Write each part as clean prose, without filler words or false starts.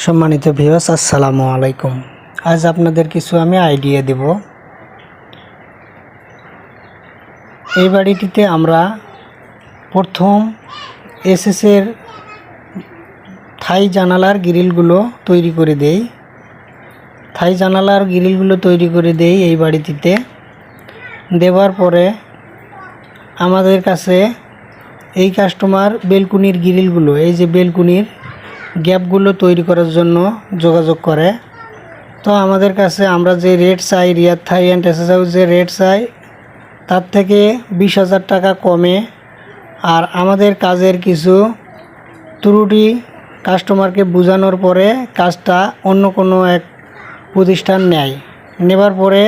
সম্মানিত ভিউয়ার্স, আসসালামু আলাইকুম। আজ আপনাদের কিছু আমি আইডিয়া দেব। এই বাড়িটিতে আমরা প্রথম এসএসের থাই জানালার গ্রিলগুলো তৈরি করে দেই। এই বাড়িটিতে দেওয়ার পরে আমাদের কাছে এই কাস্টমার বেলকুনির গ্রিলগুলো, এই যে বেলকুনির গ্যাপগুলো তৈরি করার জন্য যোগাযোগ করে। তো আমাদের কাছে আমরা যে রেট চাই, রিয়াদ থাই অ্যান্ড এসএস হাউস যে রেট চাই তার থেকে 20,000 টাকা কমে, আর আমাদের কাজের কিছু ত্রুটি কাস্টমারকে বোঝানোর পরে কাজটা অন্য কোনো এক প্রতিষ্ঠান নেবার পরে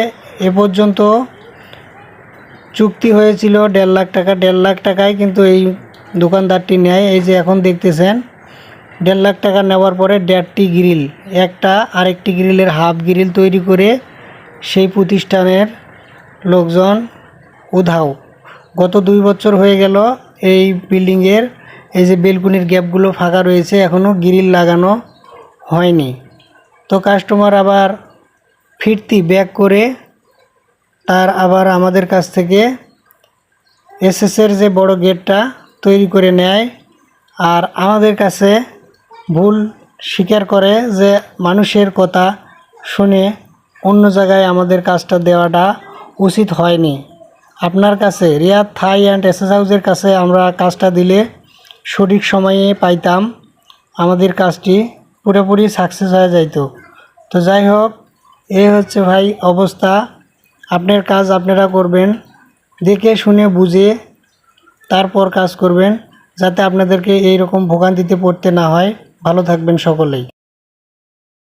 এ পর্যন্ত চুক্তি হয়েছিল 1.5 লাখ টাকা। 1.5 লাখ টাকায় কিন্তু এই দোকানদারটি নেয়। এই যে এখন দেখতেছেন 1.5 লাখ টাকা নেওয়ার পরে 1.5টি গ্রিল, একটা আরেকটি গ্রিলের হাফ গ্রিল তৈরি করে সেই প্রতিষ্ঠানের লোকজন উধাও। গত 2 বছর হয়ে গেল এই বিল্ডিংয়ের এই যে বেলকুনির গ্যাপগুলো ফাঁকা রয়েছে, এখনও গ্রিল লাগানো হয়নি। তো কাস্টমার আবার ফিরতি ব্যাক করে তার আবার আমাদের কাছ থেকে এসএসের যে বড় গেটটা তৈরি করে নেয়, আর আমাদের কাছে ভুল স্বীকার করে যে মানুষের কথা শুনে অন্য জায়গায় আমাদের কাজটা দেওয়াটা উচিত হয়নি। আপনার কাছে রিয়াদ থাই অ্যান্ড এসএস হাউসের কাছে আমরা কাজটা দিলে সঠিক সময়ে পাইতাম, আমাদের কাজটি পুরোপুরি সাকসেস হয়ে যাইত। তো যাই হোক, এই হচ্ছে ভাই অবস্থা। আপনার কাজ আপনারা করবেন, দেখে শুনে বুঝে তারপর কাজ করবেন, যাতে আপনাদেরকে এই রকম ভোগান্তিতে পড়তে না হয়। ভালো থাকবেন সকলেই।